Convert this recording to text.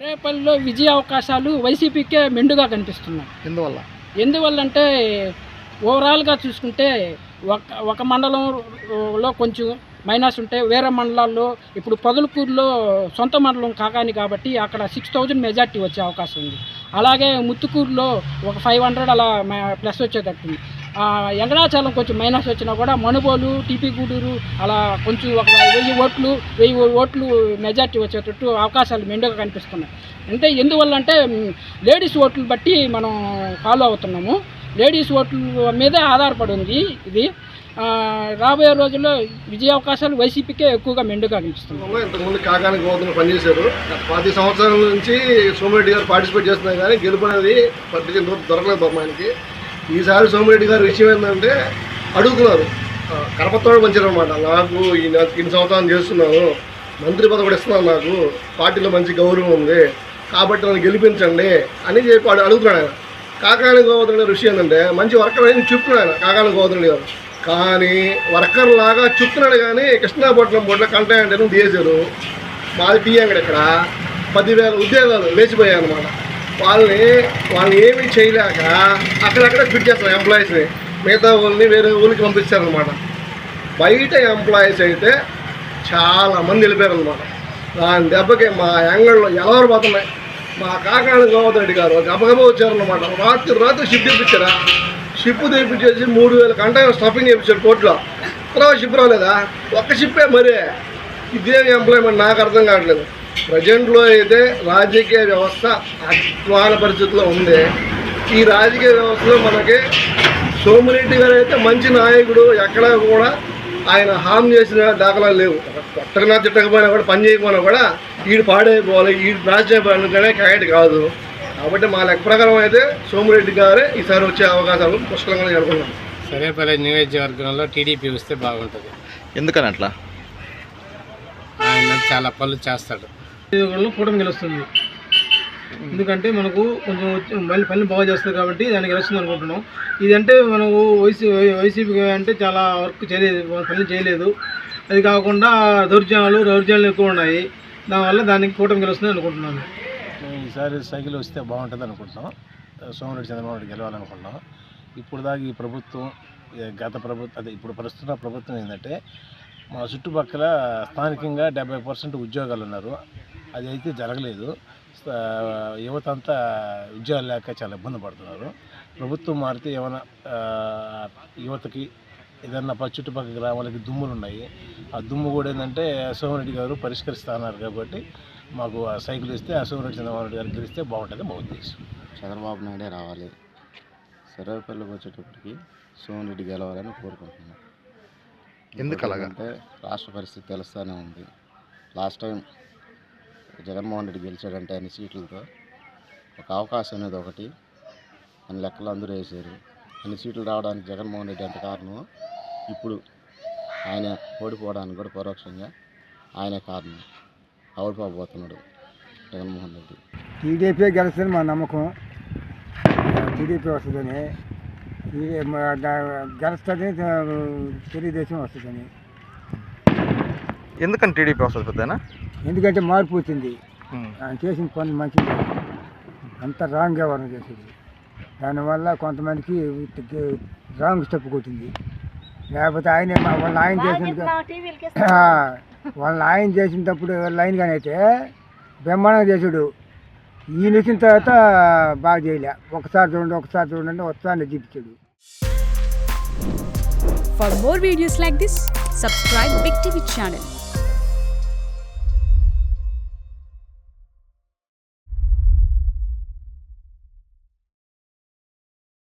సర్వేపల్లిలో విజయ అవకాశాలు వైసీపీకే మెండుగా కనిపిస్తున్నాయి. ఎందువల్లంటే ఓవరాల్గా చూసుకుంటే ఒక మండలంలో కొంచెం మైనస్ ఉంటే వేరే మండలాల్లో ఇప్పుడు పొదలకూరులో సొంత మండలం కాకాని కాబట్టి అక్కడ 6000 మెజార్టీ వచ్చే అవకాశం ఉంది. అలాగే ముత్తుకూరులో ఒక 500 అలా ప్లస్ వచ్చేటట్టుంది. వెంకటాచలం కొంచెం మైనస్ వచ్చినా కూడా మనుబోలు, టీపీ గూడూరు అలా కొంచెం ఒక 1000 ఓట్లు మెజార్టీ వచ్చేటట్టు అవకాశాలు మెండుగా కనిపిస్తున్నాయి. అంటే ఎందువల్లంటే లేడీస్ ఓట్లు బట్టి మనం ఫాలో అవుతున్నాము. లేడీస్ ఓట్ల మీదే ఆధారపడి ఉంది ఇది. రాబోయే రోజుల్లో విజయ అవకాశాలు వైసీపీకే ఎక్కువగా మెండుగా కనిపిస్తున్నాయి. ఇంతకుముందు కాకాని గోవర్ధన్ పనిచేశారు. 10 సంవత్సరాల నుంచి సోమిరెడ్డి గారు పార్టిసిపేట్ చేస్తున్నారు కానీ గెలుపు అనేది దొరకలేదు పాపం ఆయనకి. ఈసారి సోమిరెడ్డి గారి విషయం ఏంటంటే అడుగుతున్నారు, కరపత్రాలు పంచారు అనమాట. నాకు ఇన్ని సంవత్సరాలు చేస్తున్నాను, మంత్రి పదవి కూడా ఇస్తున్నాను, నాకు పార్టీలో మంచి గౌరవం ఉంది కాబట్టి నన్ను గెలిపించండి అని చెప్పి అడుగుతున్నాడు ఆయన. కాకాని గోవర్ధన్ గారి విషయం ఏంటంటే మంచి వర్కర్ అని చెప్తున్నాడు ఆయన కాకాని గోవర్ధన్ గారు. కానీ వర్కర్ లాగా చెప్తున్నాడు కానీ కృష్ణాపట్నం బోర్డులో కంటైనర్ తీసేశారు. మాది టీఎంగడ ఇక్కడ 10,000 ఉద్యోగాలు లేచిపోయాయి అనమాట. వాళ్ళని ఏమీ చేయలేక అక్కడక్కడ ఫిట్ చేస్తారు ఎంప్లాయీస్ని, మిగతా వాళ్ళని వేరే ఊరికి పంపిస్తారనమాట. బయట ఎంప్లాయీస్ అయితే చాలామంది వెళ్ళిపోయారు అనమాట. దాని దెబ్బకి మా యాంగల్లో ఎలవరు పోతున్నాయి. మా కాకాని గోవర్ధన్ రెడ్డి గారు గబగబా వచ్చారనమాట. రాత్రి షిప్ తెప్పించారా, షిప్ తెప్పించేసి 3000 కంటైనర్ స్టఫింగ్ చేయించారు పోర్ట్లో. తర్వాత షిప్ రాలేదా? ఒక్క షిప్పే మరే. ఇదేమి ఎంప్లాయ్మెంట్ నాకు అర్థం కావట్లేదు. ప్రజెంట్లో అయితే రాజకీయ వ్యవస్థ అధ్వాన పరిస్థితిలో ఉంది. ఈ రాజకీయ వ్యవస్థలో మనకి సోమిరెడ్డి గారు అయితే మంచి నాయకుడు, ఎక్కడా కూడా ఆయన హామ్ చేసిన దాఖలాలు లేవు. కొట్టకనా తిట్టకపోయినా కూడా పని చేయకపోయినా కూడా వీడు పాడైపోవాలి, వీడు రాజకీయ క్యాండిడేట్ కాదు. కాబట్టి మా లెక్క ప్రకారం అయితే సోమిరెడ్డి గారే ఈసారి వచ్చే అవకాశాలు పుష్కలంగా జరుగుతున్నాం. సర్వేపల్లి నియోజకవర్గంలో టీడీపీ వస్తే బాగుంటుంది. ఎందుకని అట్లా? ఆయన చాలా పనులు చేస్తాడు. కూటమి గెలుస్తుంది. ఎందుకంటే మనకు కొంచెం పనులు బాగా చేస్తుంది కాబట్టి దానికి గెలుస్తుంది అనుకుంటున్నాం. ఇదంటే మనకు వైసీపీ అంటే చాలా వర్క్ చేయలేదు, పనులు చేయలేదు. అది కాకుండా దౌర్జన్యాలు ఎక్కువ ఉన్నాయి. దానివల్ల దానికి కూటమి గెలుస్తుంది అనుకుంటున్నాను. ఈసారి సైకిల్ వస్తే బాగుంటుంది అనుకుంటున్నాం. సోమిరెడ్డి చంద్రబాబు నాయుడు గెలవాలనుకుంటున్నాం. ఇప్పుడు దాకా ఈ ప్రభుత్వం, గత ప్రభుత్వం, అదే ఇప్పుడు ప్రస్తుత ప్రభుత్వం ఏంటంటే మా చుట్టుపక్కల స్థానికంగా 70% ఉద్యోగాలు ఉన్నారు. అది అయితే జరగలేదు. యువత అంతా ఉద్యోగాలు లేక చాలా ఇబ్బంది పడుతున్నారు. ప్రభుత్వం మారితే ఏమైనా యువతకి ఏదన్నా చుట్టుపక్కల గ్రామాలకి దుమ్ములు ఉన్నాయి. ఆ దుమ్ము కూడా ఏంటంటే సోమిరెడ్డి గారు పరిష్కరిస్తున్నారు కాబట్టి మాకు ఆ సైకిల్ ఇస్తే ఆ సోమిరెడ్డి చంద్రబాబు గారు గెలిస్తే బాగుంటుంది మా ఉద్దేశం. చంద్రబాబు నాయుడే రావాలి. సర్వేపల్లికి వచ్చేటప్పటికి సోమిరెడ్డి గెలవాలని కోరుకుంటున్నాను. ఎందుకు అలాగంటే రాష్ట్ర పరిస్థితి తెలుస్తూనే ఉంది. లాస్ట్ టైం జగన్మోహన్ రెడ్డి గెలిచాడంటే అన్ని సీట్లతో ఒక అవకాశం అనేది ఒకటి అని లెక్కలు అందరూ వేశారు. అన్ని సీట్లు రావడానికి జగన్మోహన్ రెడ్డి ఎంత కారణమో ఇప్పుడు ఆయన ఓడిపోవడానికి కూడా పరోక్షంగా ఆయనే కారణం. ఓడిపోబోతున్నాడు జగన్మోహన్ రెడ్డి. టీడీపీ గెలుస్తుంది మా నమ్మకం. టీడీపీ వస్తుందని, గెలుస్తుంది తెలుగుదేశం వస్తుందని. ఎందుకని టీడీపీ వస్తుంది పెద్దనా? ఎందుకంటే మార్పు వచ్చింది. ఆయన చేసిన పనులు మంచిది, అంత రాంగ్ వ్యవహారం చేసేది. దానివల్ల కొంతమందికి రాంగ్ స్టెప్ కొట్టింది. లేకపోతే వాళ్ళ ఆయన చేసినప్పుడు లైన్గానే అయితే బ్రహ్మాండంగా చేసాడు. ఈయన వచ్చిన తర్వాత బాగా చేయలే. ఒకసారి చూడండి వస్తానే చూపించాడు. For more videos like this, subscribe Big TV channel.